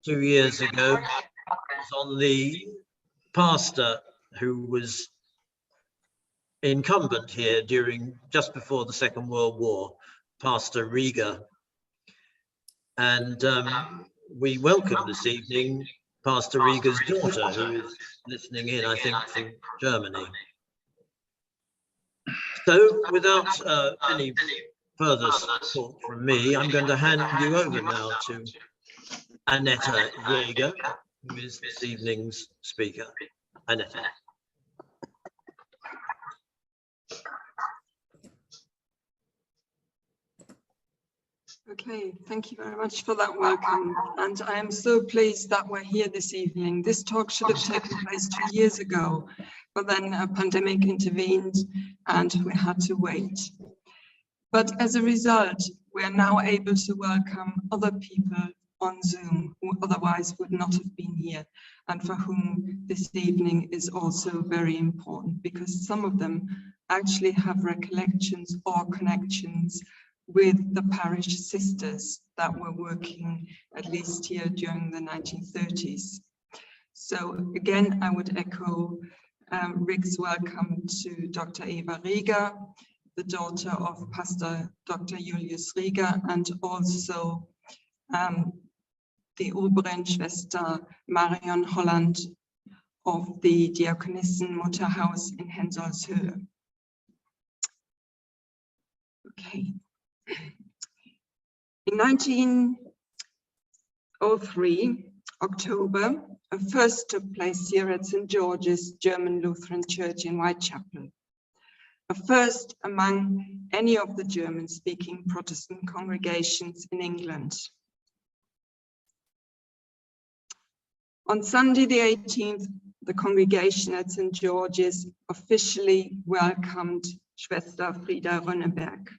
2 years ago was on the pastor who was incumbent here just before the Second World War, Pastor Jaeger. And we welcome this evening Pastor Jaeger's daughter, who is listening in, I think, from Germany. So without any further talk from me, I'm going to hand you over now to Anette Jaeger, who is this evening's speaker. Anette. Okay, thank you very much for that welcome. And I am so pleased that we're here this evening. This talk should have taken place 2 years ago, but then a pandemic intervened and we had to wait. But as a result, we are now able to welcome other people on Zoom who otherwise would not have been here, and for whom this evening is also very important, because some of them actually have recollections or connections with the parish sisters that were working at least here during the 1930s. So again, I would echo Rick's welcome to Dr. Eva Jaeger, the daughter of Pastor Dr. Julius Jaeger, and also the Oberenschwester Marion Holland of the Diakonissenmutterhaus in Hensolshöhe. Okay. In 1903, October, a first took place here at St. George's German Lutheran Church in Whitechapel, a first among any of the German-speaking Protestant congregations in England. On Sunday the 18th, the congregation at St. George's officially welcomed Schwester Frieda Rönnefahrt.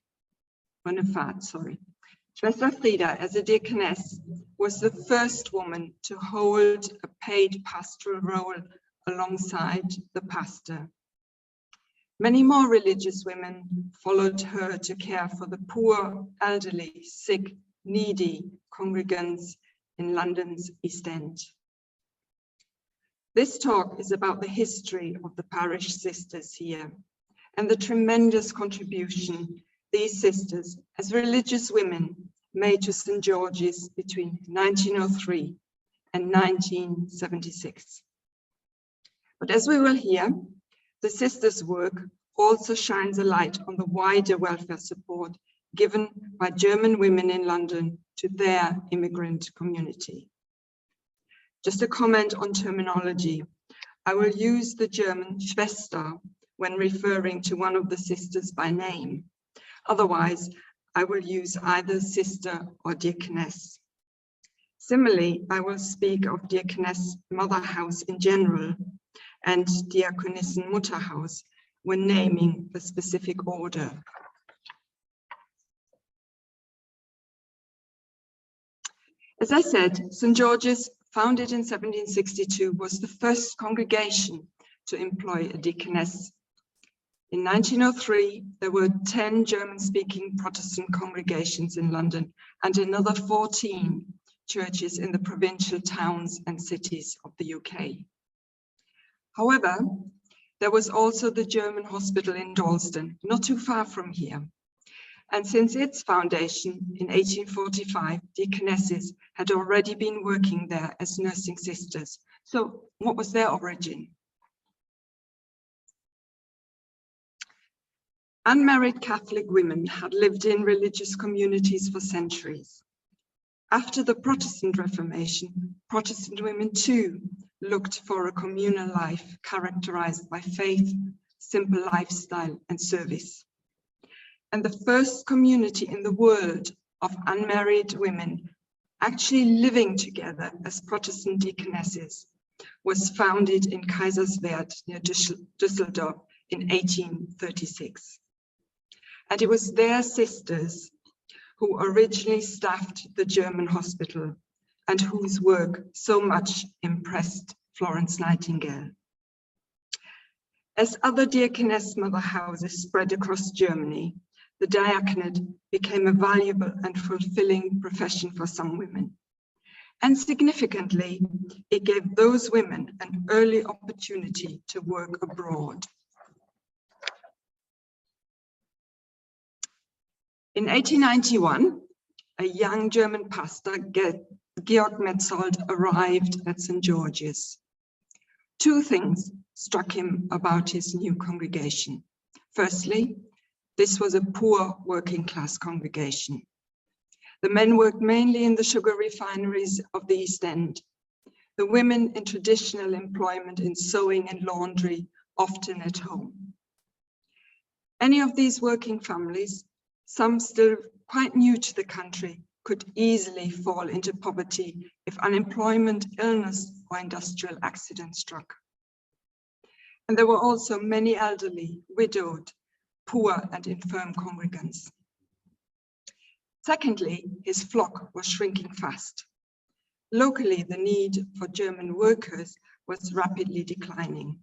Schwester Frieda, as a deaconess, was the first woman to hold a paid pastoral role alongside the pastor. Many more religious women followed her to care for the poor, elderly, sick, needy congregants in London's East End. This talk is about the history of the parish sisters here and the tremendous contribution these sisters, as religious women, made to St. George's between 1903 and 1976. But as we will hear, the sisters' work also shines a light on the wider welfare support given by German women in London to their immigrant community. Just a comment on terminology. I will use the German Schwester when referring to one of the sisters by name. Otherwise, I will use either sister or deaconess. Similarly, I will speak of Diakoness Motherhouse in general and Diakonissenmutterhaus when naming the specific order. As I said, St. George's, founded in 1762, was the first congregation to employ a deaconess. In 1903, there were 10 German-speaking Protestant congregations in London and another 14 churches in the provincial towns and cities of the UK. However, there was also the German hospital in Dalston, not too far from here. And since its foundation in 1845, deaconesses had already been working there as nursing sisters. So what was their origin? Unmarried Catholic women had lived in religious communities for centuries. After the Protestant Reformation, Protestant women too looked for a communal life characterized by faith, simple lifestyle, and service. And the first community in the world of unmarried women actually living together as Protestant deaconesses was founded in Kaiserswerth near Düsseldorf in 1836. And it was their sisters who originally staffed the German hospital and whose work so much impressed Florence Nightingale. As other deaconess mother houses spread across Germany, the diaconate became a valuable and fulfilling profession for some women. And significantly, it gave those women an early opportunity to work abroad. In 1891, a young German pastor, Georg Metzold, arrived at St. George's. Two things struck him about his new congregation. Firstly, this was a poor working class congregation. The men worked mainly in the sugar refineries of the East End. The women in traditional employment in sewing and laundry, often at home. Any of these working families, some still quite new to the country, could easily fall into poverty if unemployment, illness, or industrial accident struck. And there were also many elderly, widowed, poor and infirm congregants. Secondly, his flock was shrinking fast. Locally, the need for German workers was rapidly declining.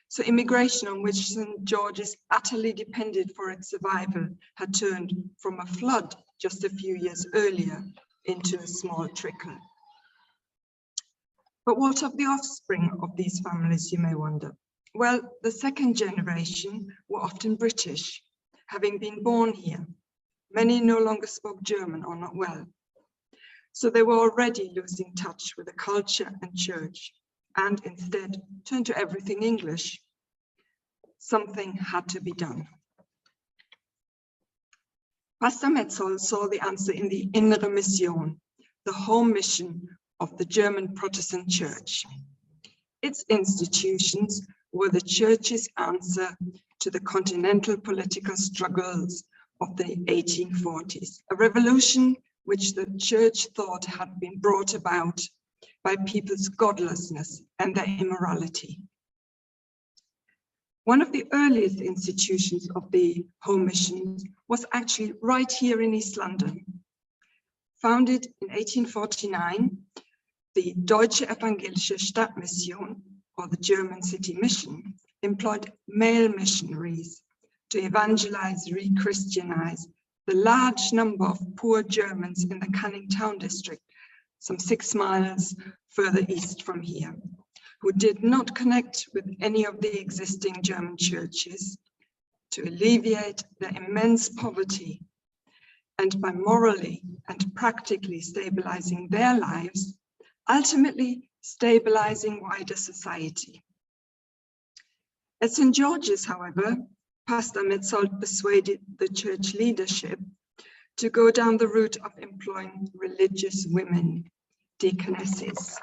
So immigration, on which St. George's utterly depended for its survival, had turned from a flood just a few years earlier into a small trickle. But what of the offspring of these families, you may wonder? Well, the second generation were often British, having been born here. Many no longer spoke German or not well. So they were already losing touch with the culture and church, and instead turned to everything English. Something had to be done. Pastor Metzold saw the answer in the Innere Mission, the home mission of the German Protestant Church. Its institutions were the church's answer to the continental political struggles of the 1840s, a revolution which the church thought had been brought about by people's godlessness and their immorality. One of the earliest institutions of the home mission was actually right here in East London. Founded in 1849, the Deutsche Evangelische Stadtmission, or the German City Mission, employed male missionaries to evangelize, re-Christianize the large number of poor Germans in the Canning Town district, some 6 miles further east from here, who did not connect with any of the existing German churches, to alleviate their immense poverty, and by morally and practically stabilizing their lives, ultimately stabilizing wider society. At St. George's, however, Pastor Metzold persuaded the church leadership to go down the route of employing religious women, deaconesses.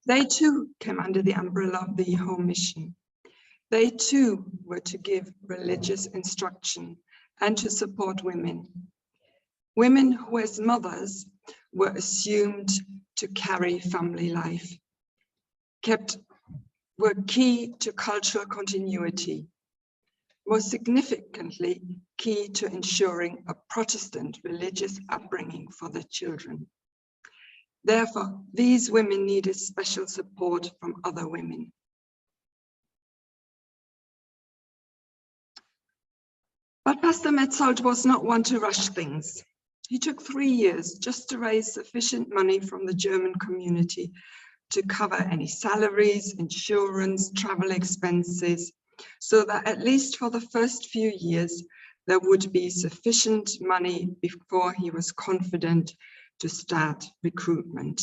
They too came under the umbrella of the home mission. They too were to give religious instruction and to support women. Women who as mothers were assumed to carry family life, were key to cultural continuity, most significantly key to ensuring a Protestant religious upbringing for their children. Therefore, these women needed special support from other women. But Pastor Metzold was not one to rush things. He took 3 years just to raise sufficient money from the German community to cover any salaries, insurance, travel expenses, so that at least for the first few years, there would be sufficient money before he was confident to start recruitment.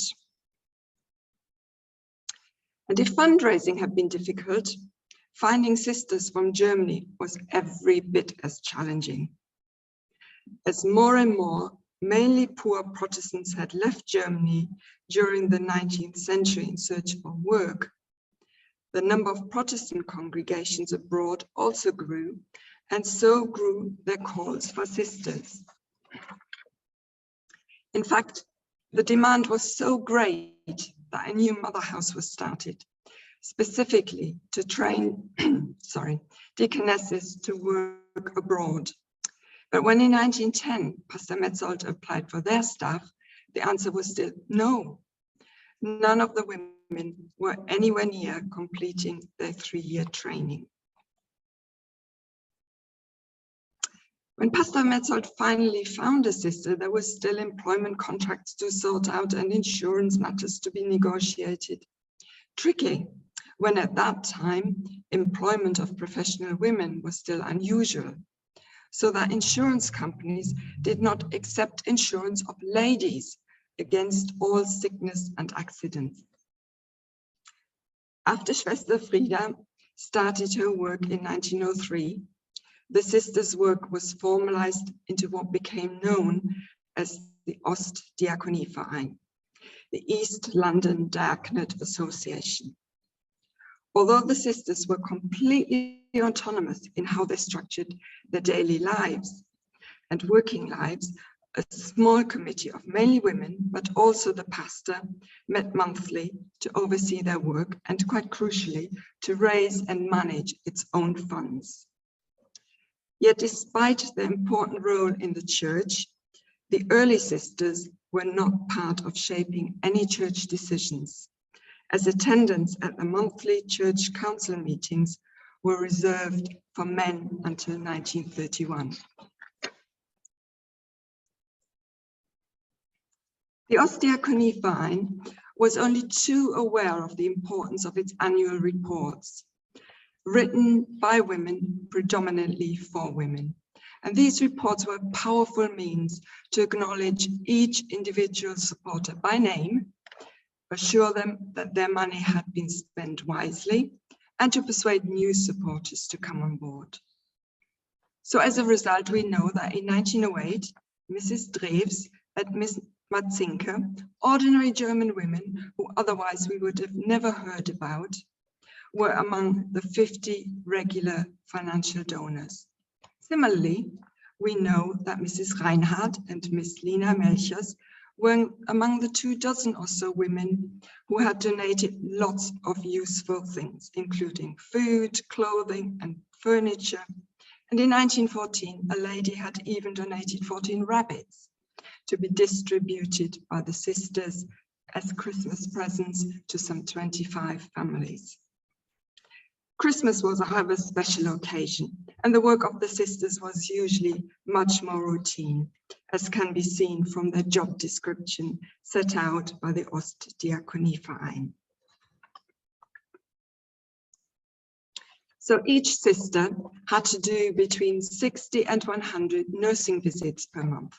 And if fundraising had been difficult, finding sisters from Germany was every bit as challenging. As more and more, mainly poor Protestants had left Germany during the 19th century in search of work, the number of Protestant congregations abroad also grew, and so grew their calls for sisters. In fact, the demand was so great that a new mother house was started, specifically to train deaconesses to work abroad. But when in 1910, Pastor Metzold applied for their staff, the answer was still no. None of the women were anywhere near completing their 3-year training. When Pastor Metzold finally found a sister, there were still employment contracts to sort out and insurance matters to be negotiated. Tricky, when at that time, employment of professional women was still unusual, so that insurance companies did not accept insurance of ladies against all sickness and accidents. After Schwester Frieda started her work in 1903, the sisters' work was formalized into what became known as the Ostdiakonieverein, the East London Diaconate Association. Although the sisters were completely autonomous in how they structured their daily lives and working lives, a small committee of mainly women, but also the pastor, met monthly to oversee their work and, quite crucially, to raise and manage its own funds. Yet despite their important role in the church, the early sisters were not part of shaping any church decisions, as attendance at the monthly church council meetings were reserved for men until 1931. The Ostdiakonieverein was only too aware of the importance of its annual reports, written by women, predominantly for women. And these reports were a powerful means to acknowledge each individual supporter by name, assure them that their money had been spent wisely, and to persuade new supporters to come on board. So as a result, we know that in 1908, Mrs. Drews and Miss Matzinke, ordinary German women who otherwise we would have never heard about, were among the 50 regular financial donors. Similarly, we know that Mrs. Reinhardt and Miss Lina Melchers were among the 24 or so women who had donated lots of useful things, including food, clothing, and furniture. And in 1914, a lady had even donated 14 rabbits to be distributed by the sisters as Christmas presents to some 25 families. Christmas was, however, a special occasion, and the work of the sisters was usually much more routine, as can be seen from their job description set out by the Ostdiakonieverein. So each sister had to do between 60 and 100 nursing visits per month.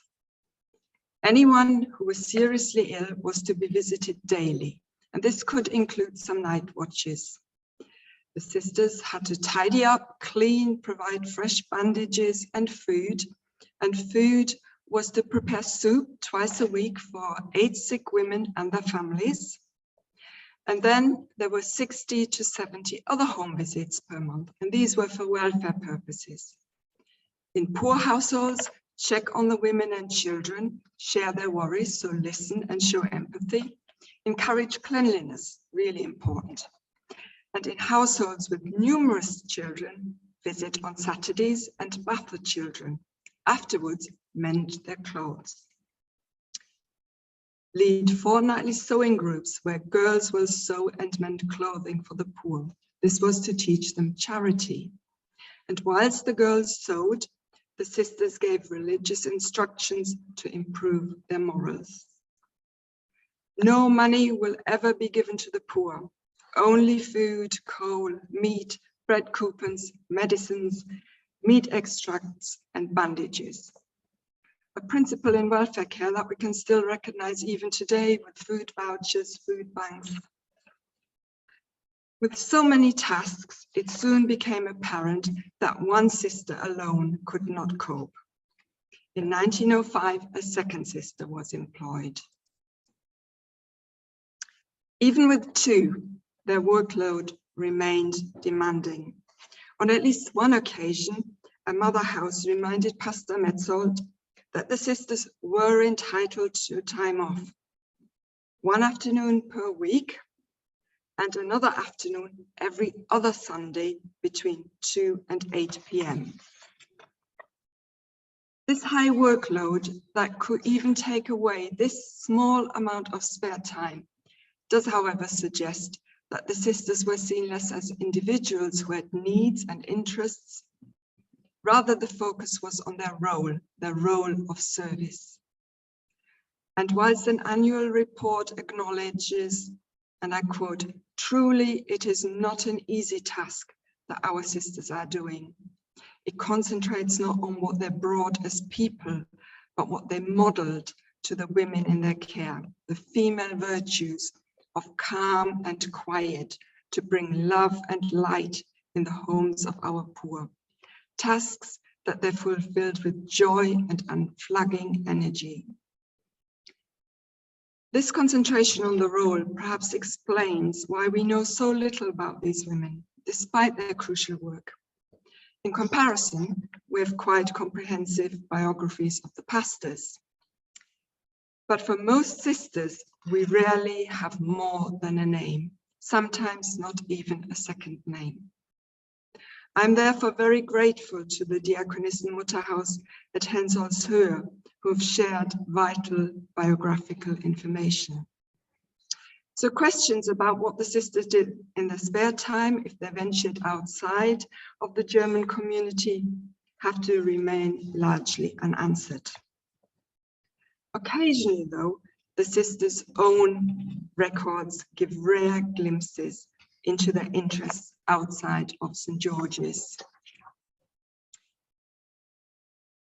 Anyone who was seriously ill was to be visited daily, and this could include some night watches. The sisters had to tidy up, clean, provide fresh bandages and food was to prepare soup twice a week for 8 sick women and their families. And then there were 60 to 70 other home visits per month, and these were for welfare purposes. In poor households, check on the women and children, share their worries, so listen and show empathy, encourage cleanliness, really important. And in households with numerous children, visit on Saturdays and bath the children. Afterwards, mend their clothes. Lead fortnightly sewing groups where girls will sew and mend clothing for the poor. This was to teach them charity. And whilst the girls sewed, the sisters gave religious instructions to improve their morals. No money will ever be given to the poor. Only food, coal, meat, bread coupons, medicines, meat extracts, and bandages. A principle in welfare care that we can still recognize even today with food vouchers, food banks. With so many tasks, it soon became apparent that one sister alone could not cope. In 1905, a second sister was employed. Even with 2, their workload remained demanding. On at least one occasion, a mother house reminded Pastor Metzold that the sisters were entitled to time off. One afternoon per week and another afternoon every other Sunday between 2 and 8 p.m. This high workload that could even take away this small amount of spare time does, however, suggest that the sisters were seen less as individuals who had needs and interests, Rather, the focus was on their role of service. And whilst an annual report acknowledges, and I quote, "Truly, it is not an easy task that our sisters are doing. It concentrates not on what they brought as people, but what they modeled to the women in their care, the female virtues of calm and quiet to bring love and light in the homes of our poor. Tasks that they fulfilled with joy and unflagging energy." This concentration on the role perhaps explains why we know so little about these women, despite their crucial work. In comparison, we have quite comprehensive biographies of the pastors. But for most sisters, we rarely have more than a name, sometimes not even a second name. I'm therefore very grateful to the Diakonissen Mutterhaus at Hensolshöhe, who have shared vital biographical information. So questions about what the sisters did in their spare time, if they ventured outside of the German community, have to remain largely unanswered. Occasionally, though, the sisters' own records give rare glimpses into their interests outside of St. George's.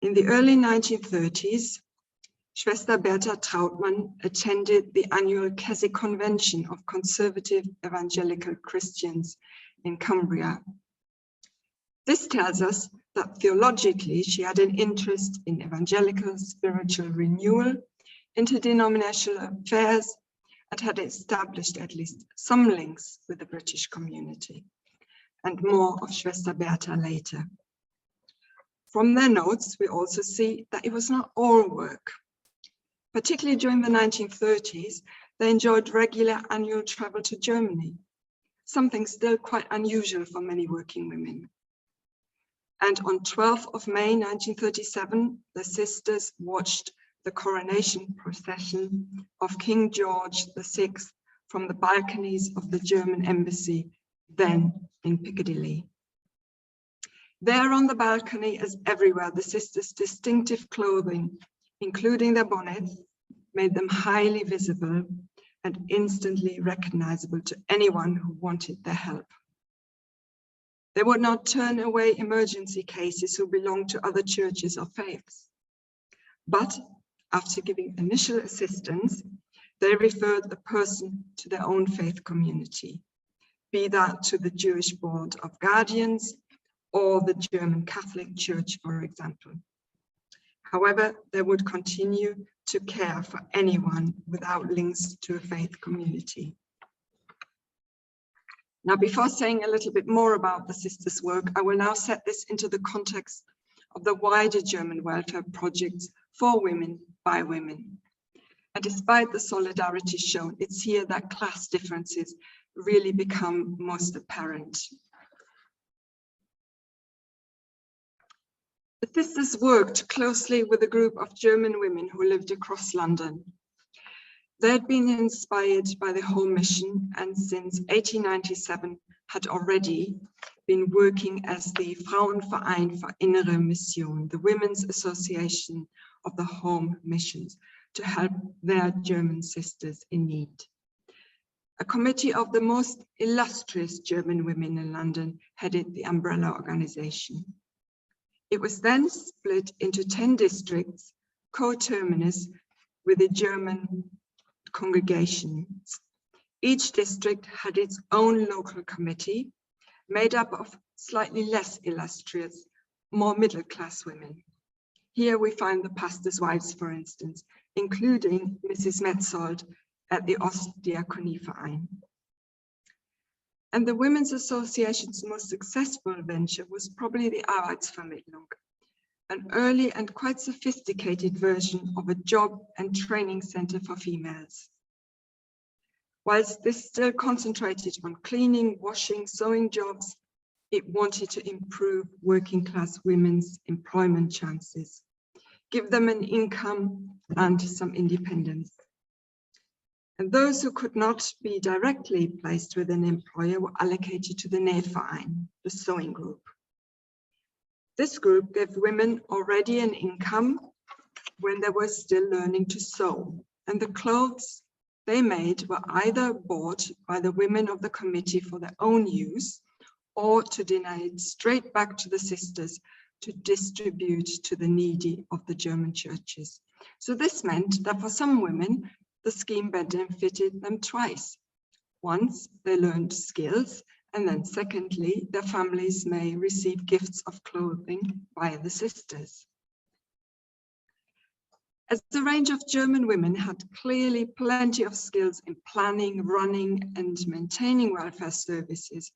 In the early 1930s, Schwester Bertha Trautmann attended the annual Keswick Convention of Conservative Evangelical Christians in Cumbria. This tells us that theologically she had an interest in evangelical spiritual renewal, interdenominational affairs, and had established at least some links with the British community. And more of Schwester Bertha later. From their notes, we also see that it was not all work. Particularly during the 1930s, they enjoyed regular annual travel to Germany, something still quite unusual for many working women. And on 12th of May 1937, the sisters watched the coronation procession of King George VI from the balconies of the German embassy, then in Piccadilly. There on the balcony, as everywhere, the sisters' distinctive clothing, including their bonnets, made them highly visible and instantly recognizable to anyone who wanted their help. They would not turn away emergency cases who belonged to other churches or faiths. But after giving initial assistance, they referred the person to their own faith community, be that to the Jewish Board of Guardians or the German Catholic Church, for example. However, they would continue to care for anyone without links to a faith community. Now, before saying a little bit more about the sisters' work, I will now set this into the context of the wider German welfare projects for women by women. And despite the solidarity shown, it's here that class differences really become most apparent. The sisters worked closely with a group of German women who lived across London. They had been inspired by the Home Mission and since 1897 had already been working as the Frauenverein für Innere Mission, the Women's Association of the Home Missions, to help their German sisters in need. A committee of the most illustrious German women in London headed the umbrella organization. It was then split into 10 districts, coterminous with the German congregations. Each district had its own local committee, made up of slightly less illustrious, more middle-class women. Here we find the pastors' wives, for instance, including Mrs. Metzold at the Ostdiakonieverein. And the Women's Association's most successful venture was probably the Arbeitsvermittlung, an early and quite sophisticated version of a job and training center for females. Whilst this still concentrated on cleaning, washing, sewing jobs, it wanted to improve working class women's employment chances, give them an income and some independence. And those who could not be directly placed with an employer were allocated to the Nähverein, the sewing group. This group gave women already an income when they were still learning to sew, and the clothes they made were either bought by the women of the committee for their own use or to donate straight back to the sisters to distribute to the needy of the German churches. So this meant that for some women, the scheme benefited them twice. Once they learned skills, and then secondly, their families may receive gifts of clothing by the sisters. As the range of German women had clearly plenty of skills in planning, running, and maintaining welfare services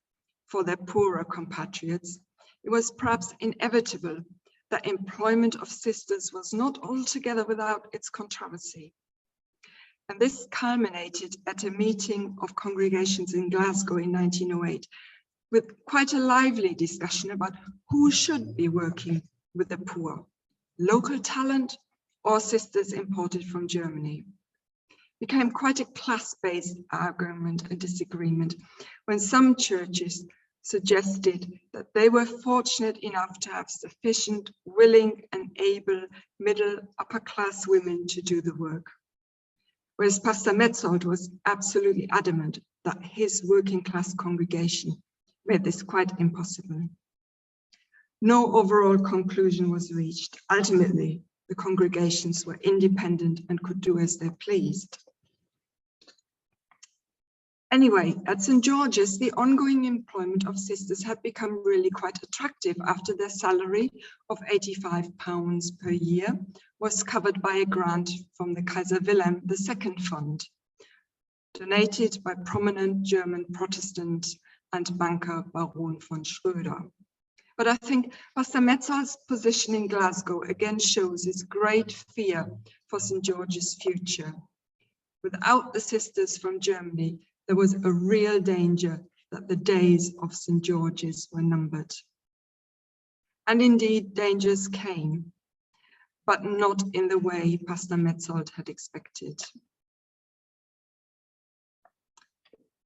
for their poorer compatriots, it was perhaps inevitable that employment of sisters was not altogether without its controversy. And this culminated at a meeting of congregations in Glasgow in 1908, with quite a lively discussion about who should be working with the poor, local talent or sisters imported from Germany. It became quite a class-based argument and disagreement when some churches suggested that they were fortunate enough to have sufficient, willing and able middle upper class women to do the work. Whereas Pastor Metzold was absolutely adamant that his working class congregation made this quite impossible. No overall conclusion was reached. Ultimately, the congregations were independent and could do as they pleased. Anyway, at St. George's, the ongoing employment of sisters had become really quite attractive after their salary of £85 per year was covered by a grant from the Kaiser Wilhelm II Fund, donated by prominent German Protestant and banker Baron von Schröder. But I think Pastor Metzold's position in Glasgow again shows his great fear for St. George's future. Without the sisters from Germany, there was a real danger that the days of St. George's were numbered. And indeed, dangers came, but not in the way Pastor Metzold had expected.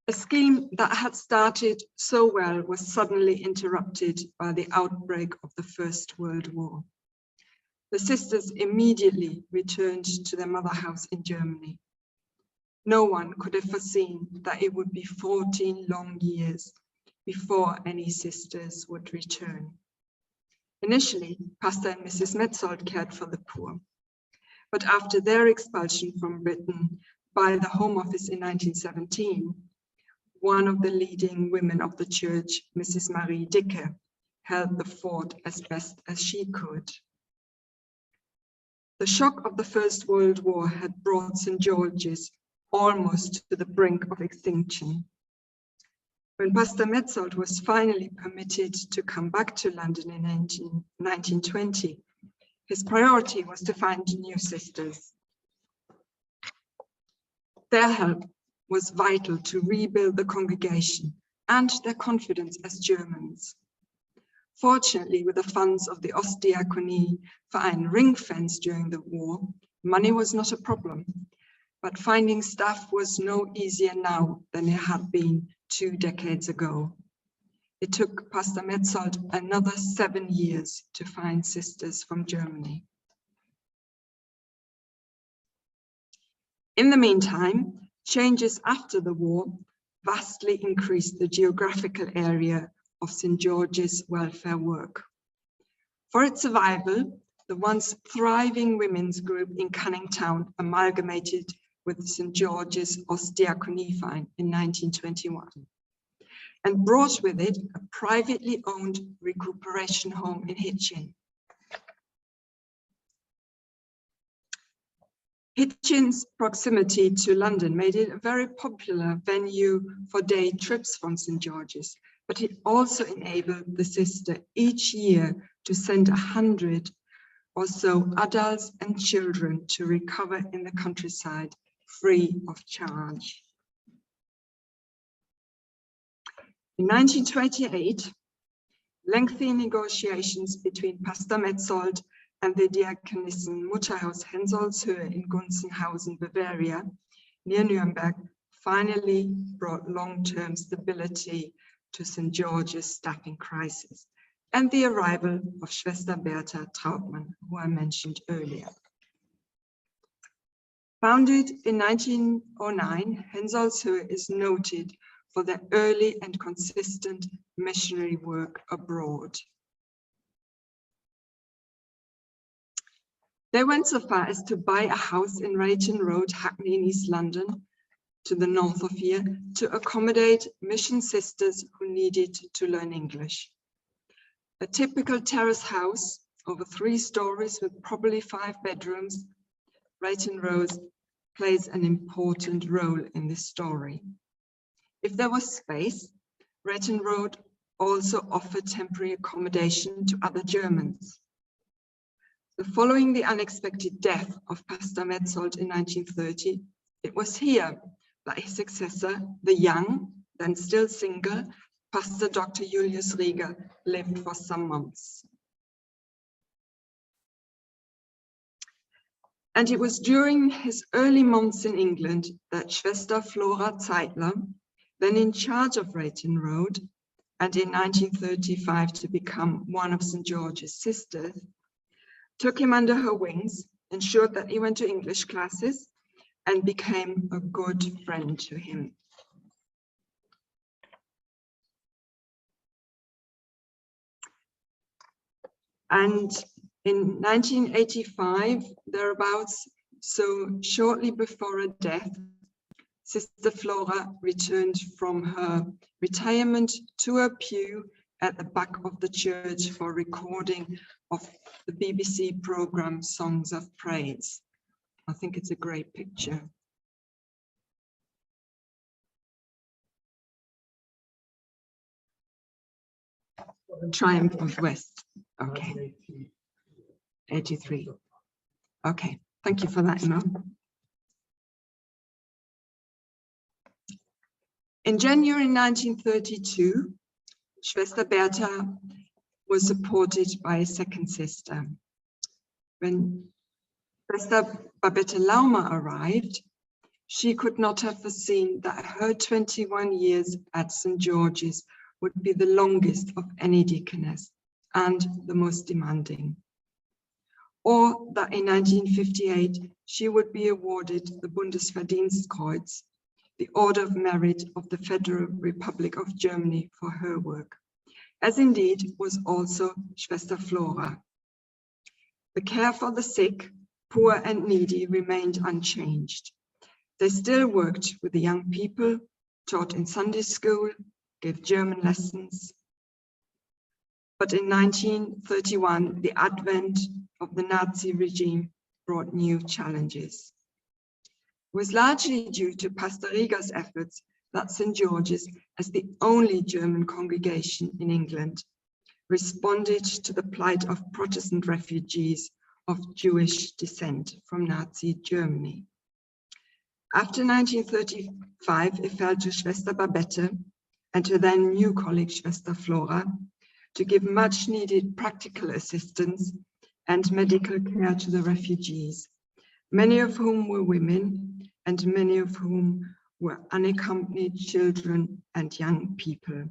A scheme that had started so well was suddenly interrupted by the outbreak of the First World War. The sisters immediately returned to their mother house in Germany. No one could have foreseen that it would be 14 long years before any sisters would return. Initially, Pastor and Mrs. Metzold cared for the poor, but after their expulsion from Britain by the Home Office in 1917, one of the leading women of the church, Mrs. Marie Dicke, held the fort as best as she could. The shock of the First World War had brought St. George's almost to the brink of extinction. When Pastor Metzold was finally permitted to come back to London in 1920, his priority was to find new sisters. Their help was vital to rebuild the congregation and their confidence as Germans. Fortunately, with the funds of the Ostdiakonie Verein ring-fenced during the war, money was not a problem, but finding staff was no easier now than it had been 2 decades ago. It took Pastor Metzold another 7 years to find sisters from Germany. In the meantime, changes after the war vastly increased the geographical area of St. George's welfare work. For its survival, the once thriving women's group in Canning Town amalgamated with St. George's Ostdiakonie Verein in 1921 and brought with it a privately owned recuperation home in Hitchin. Hitchin's proximity to London made it a very popular venue for day trips from St. George's, but it also enabled the sister each year to send 100 or so adults and children to recover in the countryside free of charge. In 1928, lengthy negotiations between Pastor Metzold and the Diakonissen Mutterhaus Hensolshöhe in Gunzenhausen, Bavaria, near Nuremberg, finally brought long-term stability to St. George's staffing crisis. and the arrival of Schwester Bertha Trautmann, who I mentioned earlier. Founded in 1909, Hensolzhöhe is noted for their early and consistent missionary work abroad. They went so far as to buy a house in Rayton Road, Hackney in East London, to the north of here, to accommodate mission sisters who needed to learn English. A typical terrace house over 3 stories with probably 5 bedrooms, Rayton Road plays an important role in this story. If there was space, Rayton Road also offered temporary accommodation to other Germans. So following the unexpected death of Pastor Metzold in 1930, it was here that his successor, the young, then still single, Pastor Dr. Julius Rieger, lived for some months. And it was during his early months in England that Schwester Flora Zeitler, then in charge of Rayton Road, and in 1935 to become one of St. George's sisters, took him under her wings, ensured that he went to English classes, and became a good friend to him. And in 1985, thereabouts, so shortly before her death, Sister Flora returned from her retirement to her pew at the back of the church for recording of the BBC program Songs of Praise. I think it's a great picture. Triumph of West. Okay. 83. Okay, thank you for that, Emma. In January 1932, Schwester Bertha was supported by a second sister. When Schwester Babette Laumer arrived, she could not have foreseen that her 21 years at St. George's would be the longest of any deaconess and the most demanding. Or that in 1958, she would be awarded the Bundesverdienstkreuz, the Order of Merit of the Federal Republic of Germany for her work, as indeed was also Schwester Flora. The care for the sick, poor and needy remained unchanged. They still worked with the young people, taught in Sunday school, gave German lessons. But in 1931, the advent of the Nazi regime brought new challenges. It was largely due to Pastor Rieger's efforts that St. George's, as the only German congregation in England, responded to the plight of Protestant refugees of Jewish descent from Nazi Germany. After 1935, it fell to Schwester Babette and her then new colleague, Schwester Flora, to give much needed practical assistance and medical care to the refugees, many of whom were women and many of whom were unaccompanied children and young people.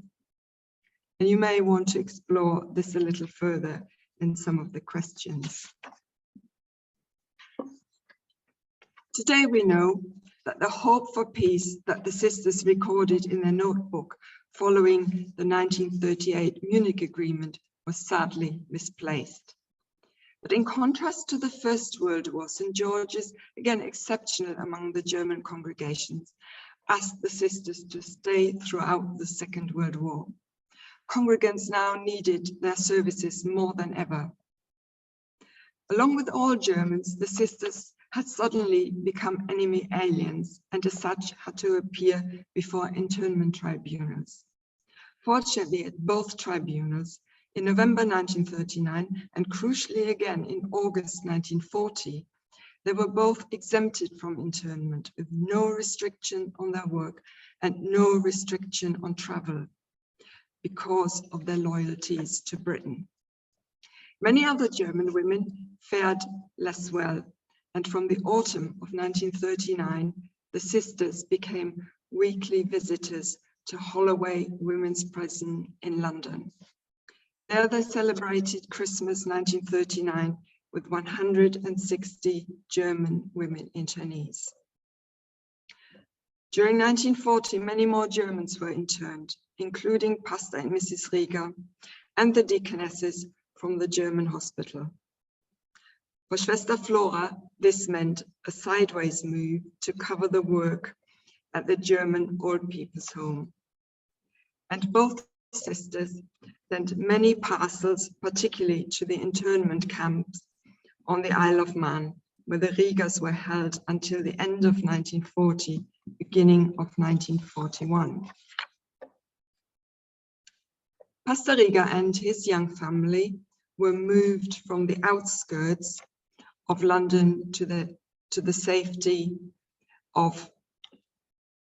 And you may want to explore this a little further in some of the questions. Today we know that the hope for peace that the sisters recorded in their notebook following the 1938 Munich Agreement was sadly misplaced. But in contrast to the First World War, St. George's, again exceptional among the German congregations, asked the sisters to stay throughout the Second World War. Congregants now needed their services more than ever. Along with all Germans, the sisters had suddenly become enemy aliens and as such had to appear before internment tribunals. Fortunately, at both tribunals, in November 1939 and crucially again in August 1940, they were both exempted from internment with no restriction on their work and no restriction on travel because of their loyalties to Britain. Many other German women fared less well, and from the autumn of 1939, the sisters became weekly visitors to Holloway Women's Prison in London. There they celebrated Christmas 1939 with 160 German women internees. During 1940, many more Germans were interned, including Pastor and Mrs. Jaeger and the deaconesses from the German hospital. For Schwester Flora, this meant a sideways move to cover the work at the German old people's home. And both sisters sent many parcels, particularly to the internment camps on the Isle of Man, where the Riegers were held until the end of 1940, beginning of 1941. Pastor Rieger and his young family were moved from the outskirts of London to the safety of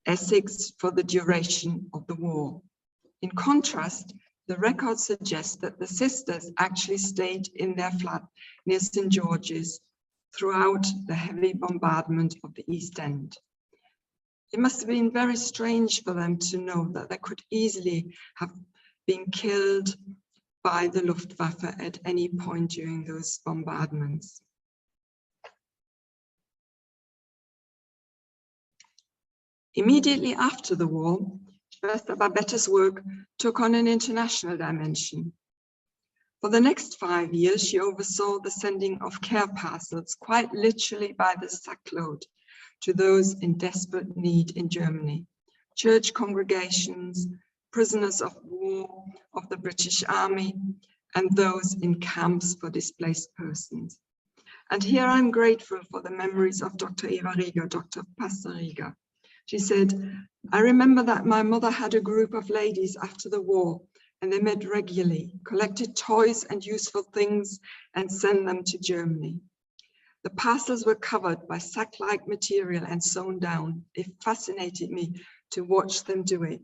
Essex for the duration of the war. In contrast, the records suggest that the sisters actually stayed in their flat near St. George's throughout the heavy bombardment of the East End. It must have been very strange for them to know that they could easily have been killed by the Luftwaffe at any point during those bombardments. Immediately after the war, Schwester Babette's work took on an international dimension. For the next 5 years, she oversaw the sending of care parcels, quite literally by the sackload, to those in desperate need in Germany, church congregations, prisoners of war of the British Army, and those in camps for displaced persons. And here I'm grateful for the memories of Dr. Eva Rieger, Dr. Pastor Rieger. She said, I remember that my mother had a group of ladies after the war, and they met regularly, collected toys and useful things and sent them to Germany. The parcels were covered by sack-like material and sewn down. It fascinated me to watch them do it.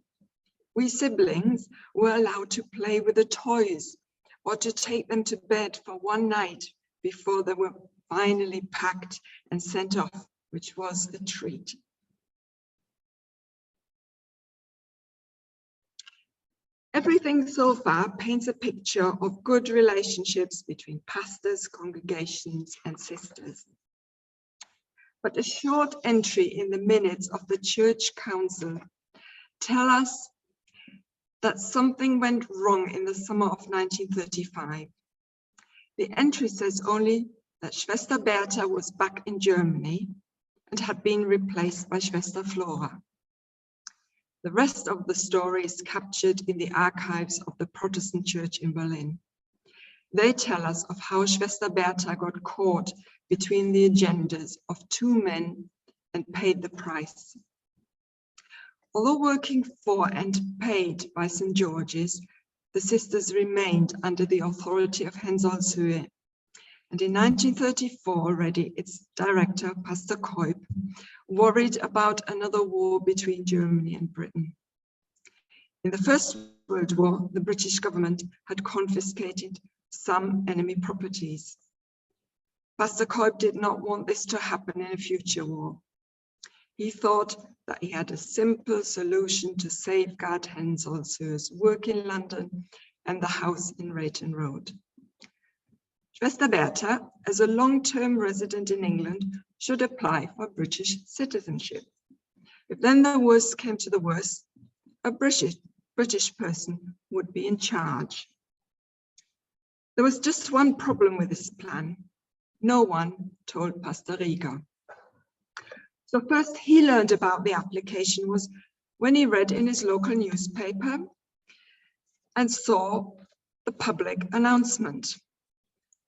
We siblings were allowed to play with the toys or to take them to bed for one night before they were finally packed and sent off, which was a treat. Everything so far paints a picture of good relationships between pastors, congregations, and sisters. But a short entry in the minutes of the church council tell us that something went wrong in the summer of 1935. The entry says only that Schwester Bertha was back in Germany and had been replaced by Schwester Flora. The rest of the story is captured in the archives of the Protestant Church in Berlin. They tell us of how Schwester Bertha got caught between the agendas of two men and paid the price. Although working for and paid by St. George's, the sisters remained under the authority of Hensolzhöhe. And in 1934 already, its director, Pastor Kuyp, worried about another war between Germany and Britain. In the First World War, the British government had confiscated some enemy properties. Pastor Kuyp did not want this to happen in a future war. He thought that he had a simple solution to safeguard Hensolzhöhe's work in London and the house in Reighton Road. Schwester Bertha, as a long-term resident in England, should apply for British citizenship. If then the worst came to the worst, a British person would be in charge. There was just one problem with this plan. No one told Pastor Rieger. So first he learned about the application was when he read in his local newspaper and saw the public announcement.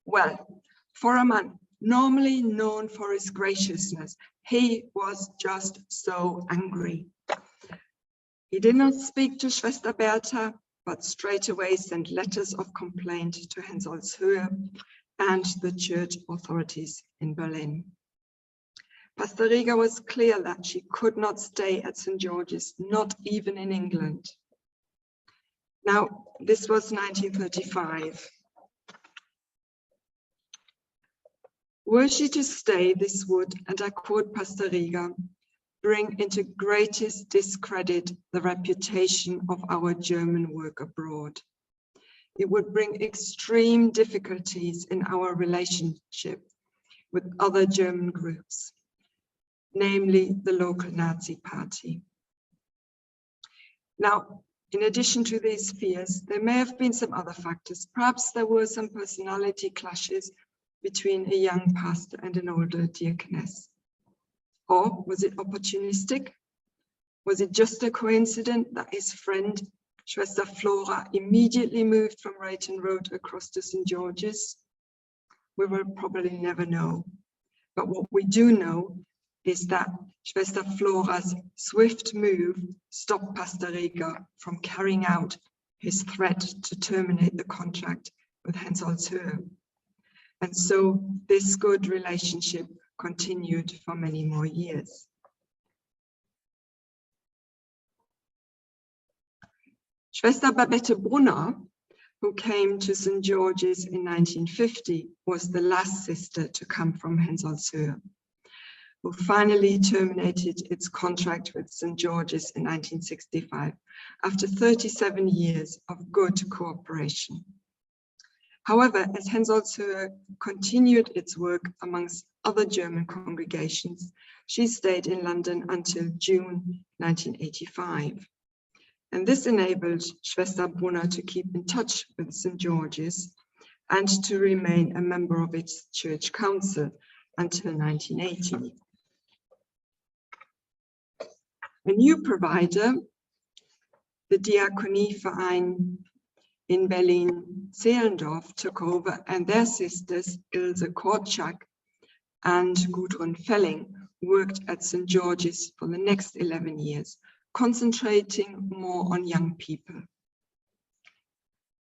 Well, for a man normally known for his graciousness, he was just so angry. He did not speak to Schwester Bertha, but straight away sent letters of complaint to Hensolzhöhe and the church authorities in Berlin. Pastor Rieger was clear that she could not stay at St. George's, not even in England. Now, this was 1935. Were she to stay, this would, and I quote Pastor Rieger, bring into greatest discredit the reputation of our German work abroad. it would bring extreme difficulties in our relationship with other German groups, namely the local Nazi party. Now, in addition to these fears, there may have been some other factors. Perhaps there were some personality clashes between a young pastor and an older diaconess. Or was it opportunistic? Was it just a coincidence that his friend, Schwester Flora, immediately moved from Reighton Road across to St. George's? We will probably never know. But what we do know is that Schwester Flora's swift move stopped Pastor Jaeger from carrying out his threat to terminate the contract with Hensoldt-Höhe. And so this good relationship continued for many more years. Schwester Babette Brunner, who came to St. George's in 1950, was the last sister to come from Hensoldt-Höhe, who finally terminated its contract with St. George's in 1965 after 37 years of good cooperation. However, as Hensoldt-Höhe continued its work amongst other German congregations, she stayed in London until June 1985. And this enabled Schwester Brunner to keep in touch with St. George's and to remain a member of its church council until 1980. A new provider, the Diakonieverein in Berlin-Zehlendorf, took over, and their sisters Ilse Korczak and Gudrun Felling worked at St. George's for the next 11 years, concentrating more on young people.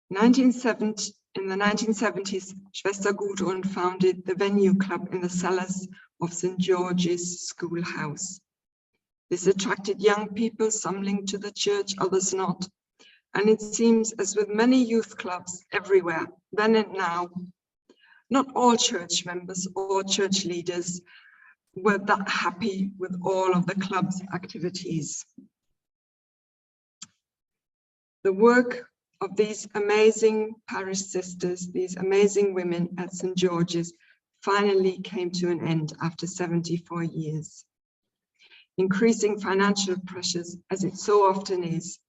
In the 1970s, Schwester Gudrun founded the Venue Club in the cellars of St. George's Schoolhouse. This attracted young people, some linked to the church, others not. And it seems, as with many youth clubs everywhere, then and now, not all church members or church leaders were that happy with all of the club's activities. The work of these amazing parish sisters, these amazing women at St. George's, finally came to an end after 74 years. Increasing financial pressures, as it so often is,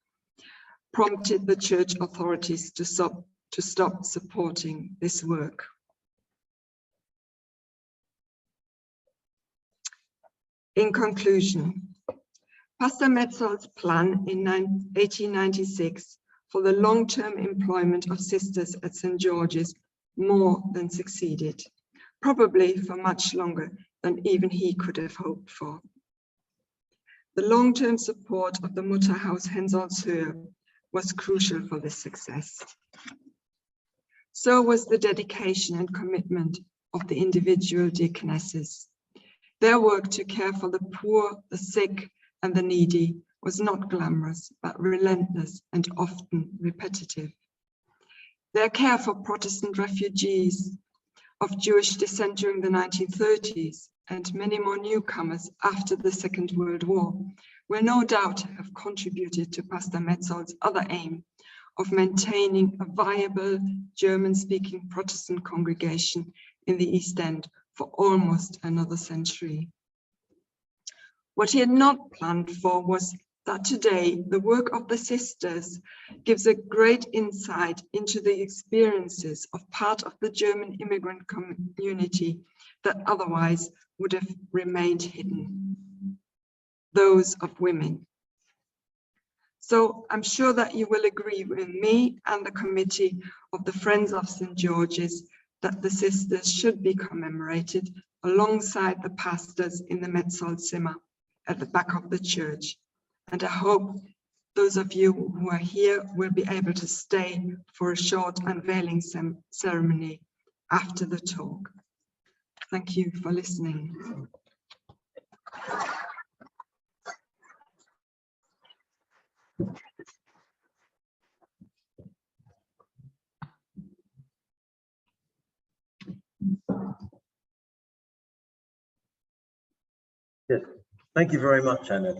prompted the church authorities to stop supporting this work. In conclusion, Pastor Metzold's plan in 1896 for the long-term employment of sisters at St. George's more than succeeded, probably for much longer than even he could have hoped for. The long-term support of the Mutterhaus Hensoldt-Höhe was crucial for this success. So was the dedication and commitment of the individual deaconesses. Their work to care for the poor, the sick, and the needy was not glamorous, but relentless and often repetitive. Their care for Protestant refugees of Jewish descent during the 1930s and many more newcomers after the Second World War will no doubt have contributed to Pastor Metzold's other aim of maintaining a viable German-speaking Protestant congregation in the East End for almost another century. What he had not planned for was that today the work of the sisters gives a great insight into the experiences of part of the German immigrant community that otherwise would have remained hidden, those of women. So I'm sure that you will agree with me and the committee of the Friends of St. George's that the sisters should be commemorated alongside the pastors in the Metzold-Zimmer at the back of the church. And I hope those of you who are here will be able to stay for a short unveiling ceremony after the talk. Thank you for listening. Yes, thank you very much, Anette.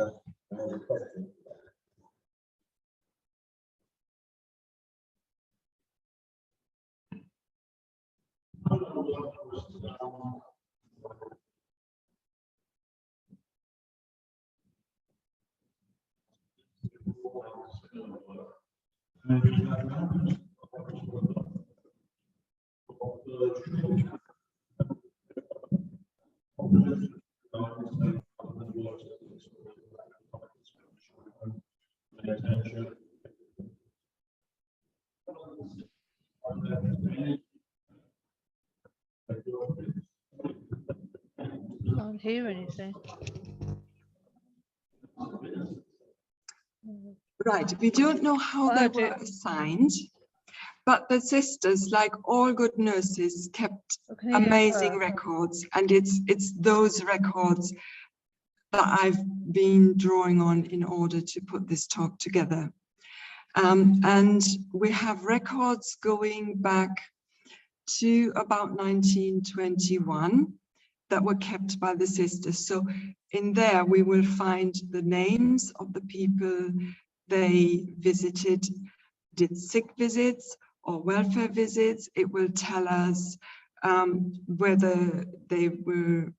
Can't hear anything. Right, we don't know how they were assigned, but the sisters, like all good nurses, kept amazing records, and it's those records that I've been drawing on in order to put this talk together. And we have records going back to about 1921 that were kept by the sisters. So in there we will find the names of the people they visited, did sick visits or welfare visits. It will tell us whether they were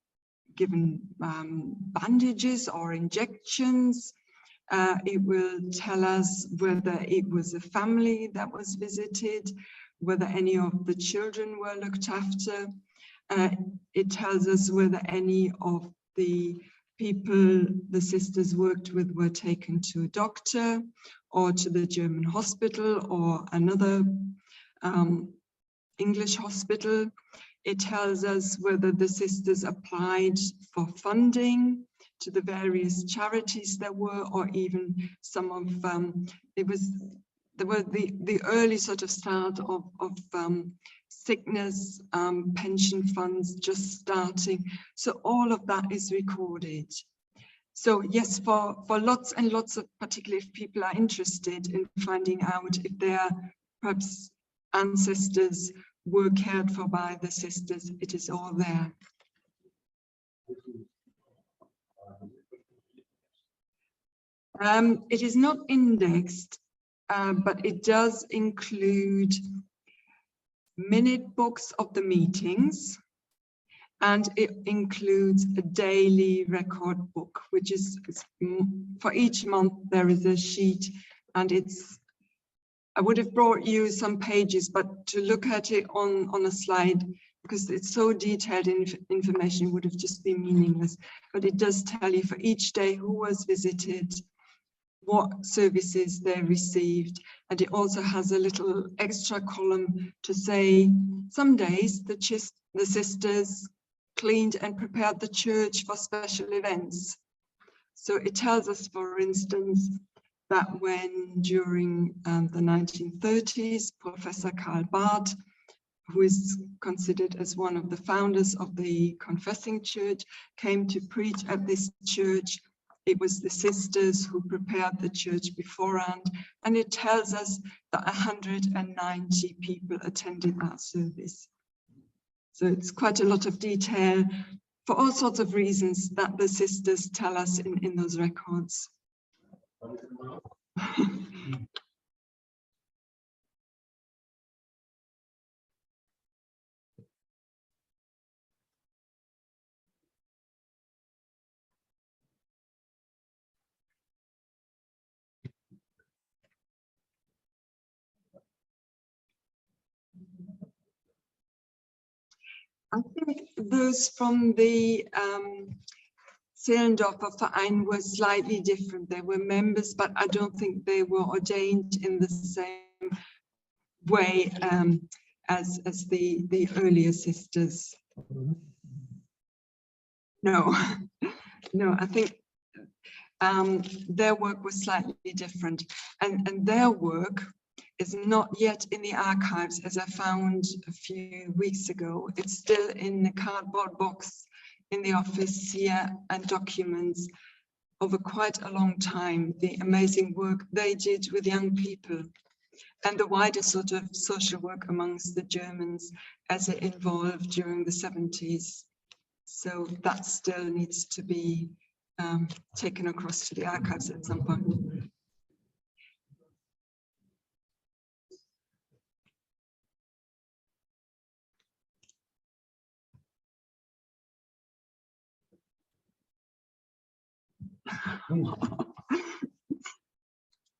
given bandages or injections. It will tell us whether it was a family that was visited, whether any of the children were looked after. It tells us whether any of the people the sisters worked with were taken to a doctor or to the German hospital or another English hospital. It tells us whether the sisters applied for funding to the various charities there were, or even some of there were the early sort of start of sickness pension funds just starting. So all of that is recorded. So yes, for lots and lots of, particularly if people are interested in finding out if their perhaps ancestors were cared for by the sisters, it is all there. It is not indexed, but it does include minute books of the meetings, and it includes a daily record book, which is for each month there is a sheet, and it's, I would have brought you some pages, but to look at it on a slide, because it's so detailed information, would have just been meaningless. But it does tell you for each day who was visited, what services they received, and it also has a little extra column to say some days the sisters cleaned and prepared the church for special events. So it tells us, for instance, that when during the 1930s, Professor Karl Barth, who is considered as one of the founders of the Confessing Church, came to preach at this church, it was the sisters who prepared the church beforehand, and it tells us that 190 people attended that service. So it's quite a lot of detail for all sorts of reasons that the sisters tell us in those records. I think those from the Seelendorfer Verein were slightly different. They were members, but I don't think they were ordained in the same way as the earlier sisters. No, no, I think their work was slightly different, and their work is not yet in the archives, as I found a few weeks ago. It's still in the cardboard box in the office here, and documents over quite a long time the amazing work they did with young people and the wider sort of social work amongst the Germans as it evolved during the 70s. So that still needs to be taken across to the archives at some point.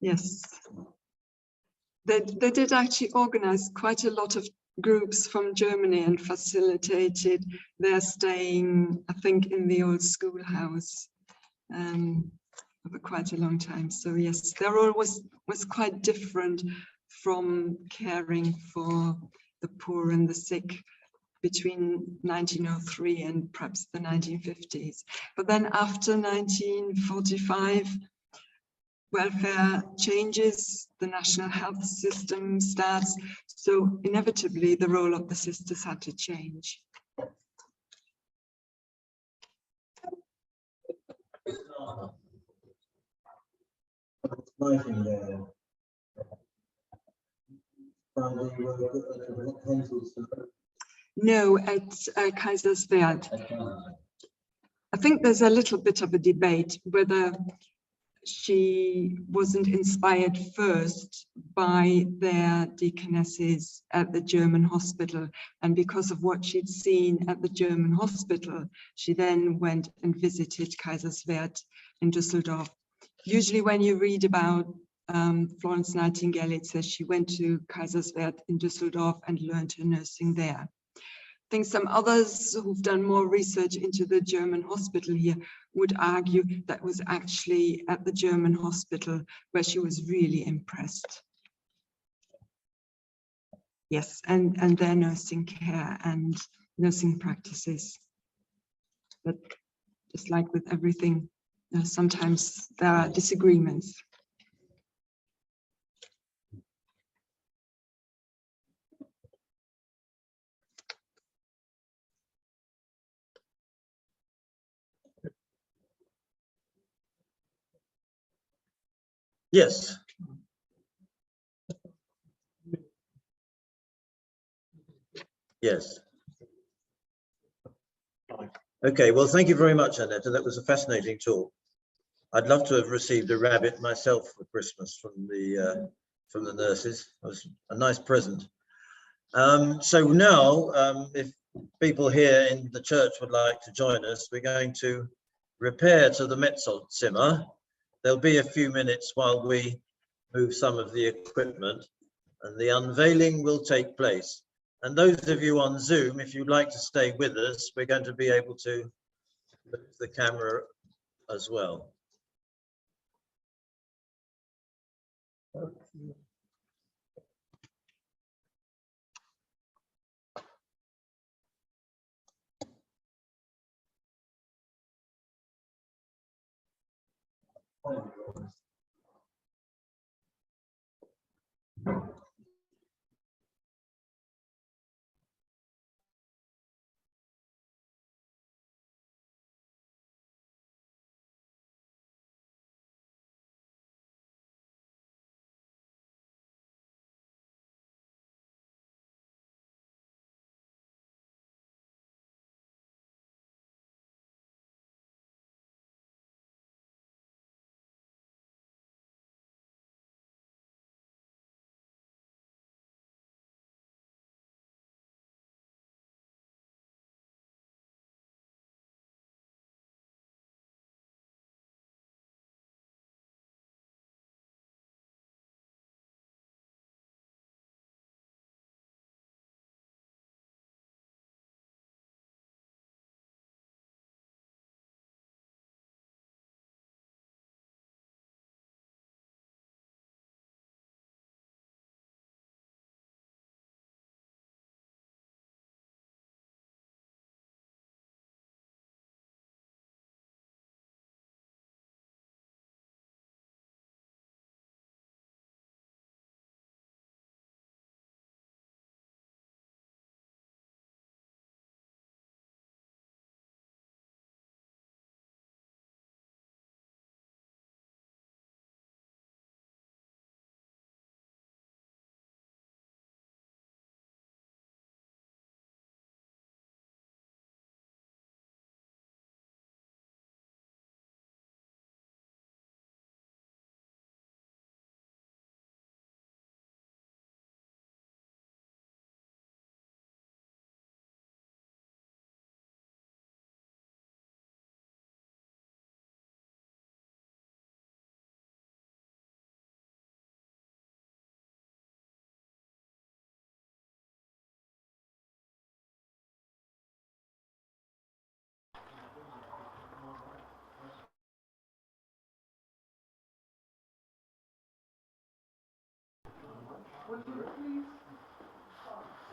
Yes. They did actually organize quite a lot of groups from Germany and facilitated their staying, I think, in the old schoolhouse for quite a long time. So yes, their role was quite different from caring for the poor and the sick between 1903 and perhaps the 1950s. But then after 1945, welfare changes, the national health system starts, so inevitably the role of the sisters had to change. No, at Kaiserswerth. I think there's a little bit of a debate whether she wasn't inspired first by their deaconesses at the German hospital, and because of what she'd seen at the German hospital, she then went and visited Kaiserswerth in Düsseldorf. Usually when you read about Florence Nightingale, it says she went to Kaiserswerth in Düsseldorf and learned her nursing there. I think some others who've done more research into the German hospital here would argue that was actually at the German hospital where she was really impressed. Yes, and their nursing care and nursing practices. But just like with everything, sometimes there are disagreements. Yes. Yes. Okay, well, thank you very much, Annette. That was a fascinating talk. I'd love to have received a rabbit myself for Christmas from the nurses. It was a nice present. So now, if people here in the church would like to join us, we're going to repair to the Metzodzimmer. There'll be a few minutes while we move some of the equipment, and the unveiling will take place. And those of you on Zoom, if you'd like to stay with us, we're going to be able to move the camera as well.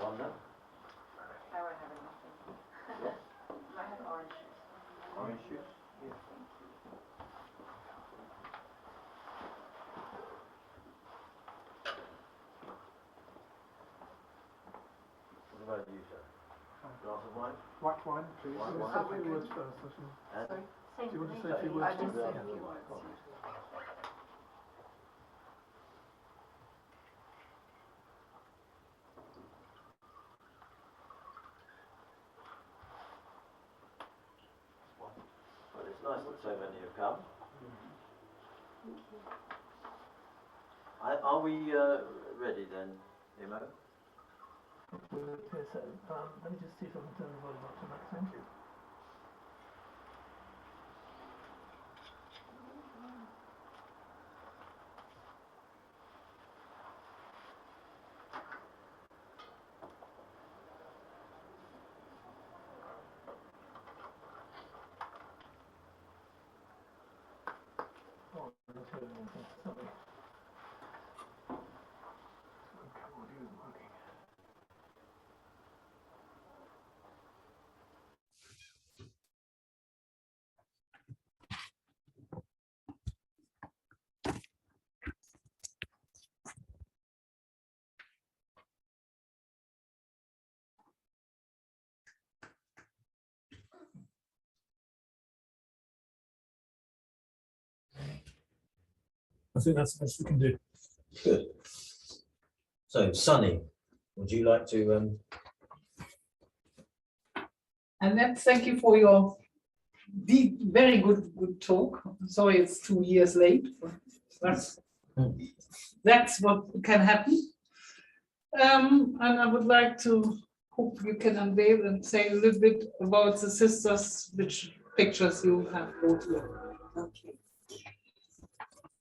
Wanda? I won't have anything. I have orange juice. Orange juice? Yeah. What about you, sir? Glass of wine? White wine, please. White You wine. want to say a few words first, I think. And? Same Do you want to for say a few me. words I just first? say a few words. Well, it's nice that so many have come. Are we ready then, Imo? Okay, so let me just see if I can turn the volume up to max. Thank you. Oh, I'm not hearing anything. Sorry. Okay, audio isn't working. I think that's the best we can do. Good. So, Sunny, would you like to Annette, thank you for your very good talk. Sorry, it's 2 years late. That's what can happen. And I would like to hope you can unveil and say a little bit about the sisters, which pictures you have brought here. Okay.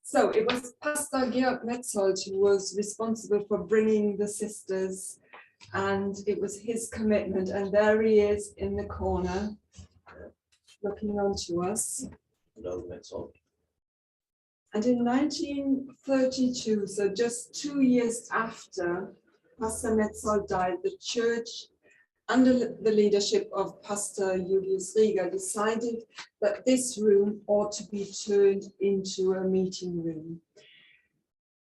So it was Pastor Georg Metzold who was responsible for bringing the sisters, and it was his commitment. And there he is in the corner, looking on to us. Hello, Metzold. And in 1932, so just 2 years after Pastor Metzold died, the church, under the leadership of Pastor Julius Rieger, decided that this room ought to be turned into a meeting room.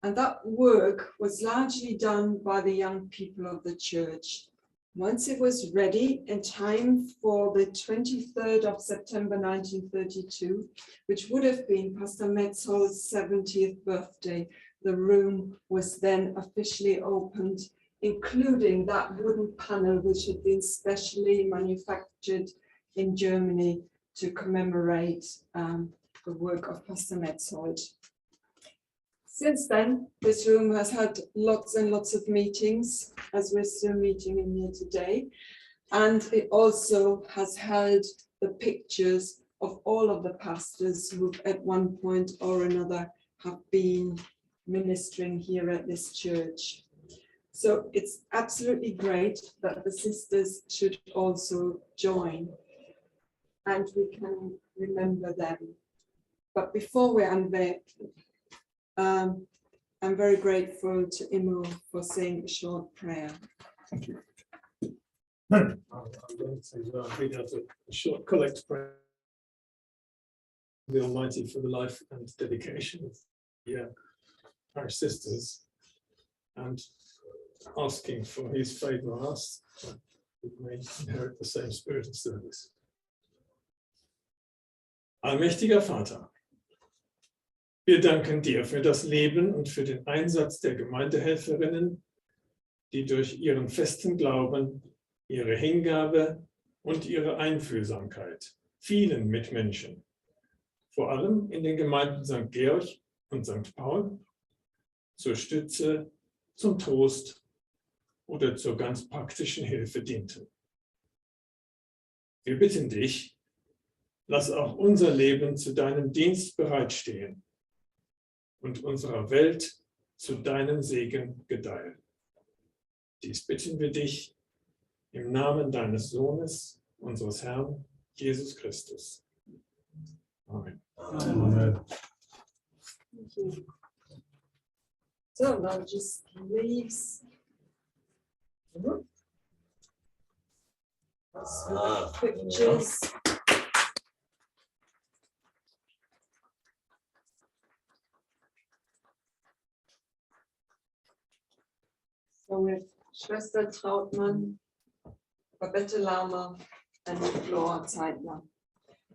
And that work was largely done by the young people of the church. Once it was ready in time for the 23rd of September 1932, which would have been Pastor Metzold's 70th birthday, the room was then officially opened, including that wooden panel which had been specially manufactured in Germany to commemorate the work of Pastor Metzold. Since then, this room has had lots and lots of meetings, as we're still meeting in here today. And it also has held the pictures of all of the pastors who at one point or another have been ministering here at this church. So it's absolutely great that the sisters should also join, and we can remember them. But before we unveil, I'm very grateful to Imo for saying a short prayer. Thank you. I'm going to read out a short collect prayer to the Almighty for the life and dedication of the parish sisters, and asking for his favour on us, that we may inherit the same spirit of service. Allmächtiger Vater, wir danken dir für das Leben und für den Einsatz der Gemeindehelferinnen, die durch ihren festen Glauben, ihre Hingabe und ihre Einfühlsamkeit vielen Mitmenschen, vor allem in den Gemeinden St. Georg und St. Paul, zur Stütze, zum Trost oder zur ganz praktischen Hilfe dienten. Wir bitten dich, lass auch unser Leben zu deinem Dienst bereitstehen und unserer Welt zu deinem Segen gedeihen. Dies bitten wir dich im Namen deines Sohnes, unseres Herrn, Jesus Christus. Amen. Thank you. So now just leaves. Pictures. So with Schwester Trautmann, Babette Laumer, and Flora Zeitler,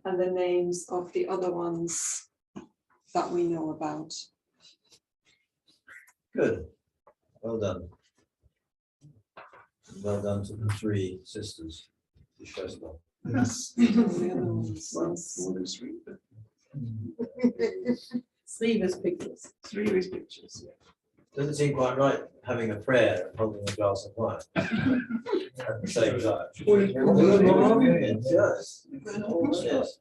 and the names of the other ones that we know about. Good. Well done. Well done to the three sisters. The Schwester. Yes. The other ones, yes. Three with pictures. Three with pictures. Doesn't seem quite right having a prayer and holding a glass of wine at the same time. Yes. Yes.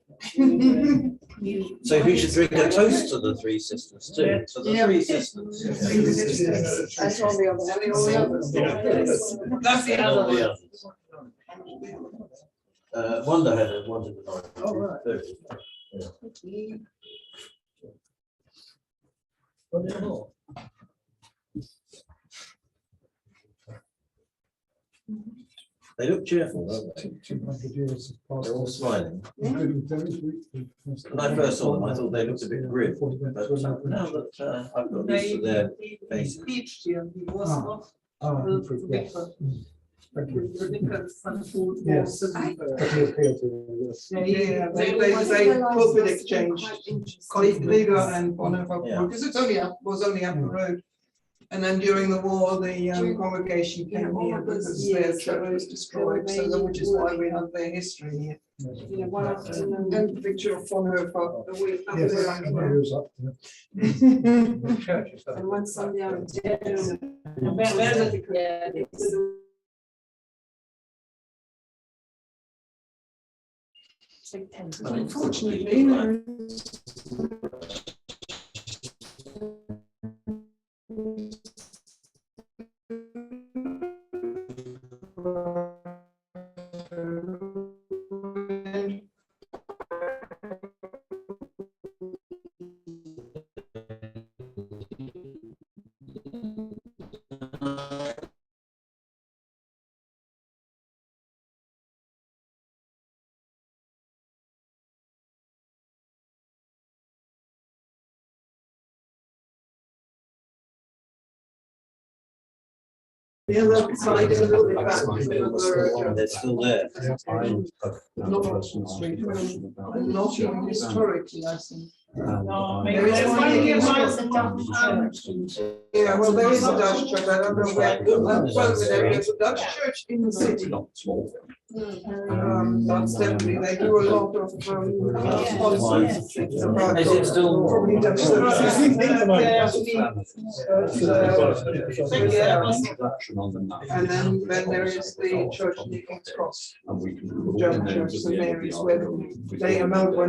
So we should drink a toast to the three sisters too. To the three sisters. That's all the others. That's the And all other the one. others. Wonder had wanted the night. Oh, right. Yeah. They look cheerful, don't they? 200 years have passed. They're all smiling. Including Terry's week. When I first saw them, I thought they looked a bit grim, but now that I've got used to their faces. Speech here, he was Ah. not. Yes. Thank you. Yes. Yes. Yeah, they corporate exchange, Liga and Bonhoeffer, Yeah. because it's only up, was only up the road. And then during the war, the congregation came here because their church was destroyed, so that, which is why we have their history here. Yeah, one afternoon. And the picture of Bonhoeffer. Yes, it was up there. And one Sunday afternoon. Unfortunately. The other side is a little bit back. They're still there. Not even historically, I think. No, There maybe is there's one one here here, by Yeah, well, there is a Dutch church, I don't know where, well, there is a Dutch church in the city. That's definitely, they do a lot of, policies and things about. Is it still- Probably Dutch And then there is the church in the King's Cross, And we can. German church, St. Mary's, where they amount one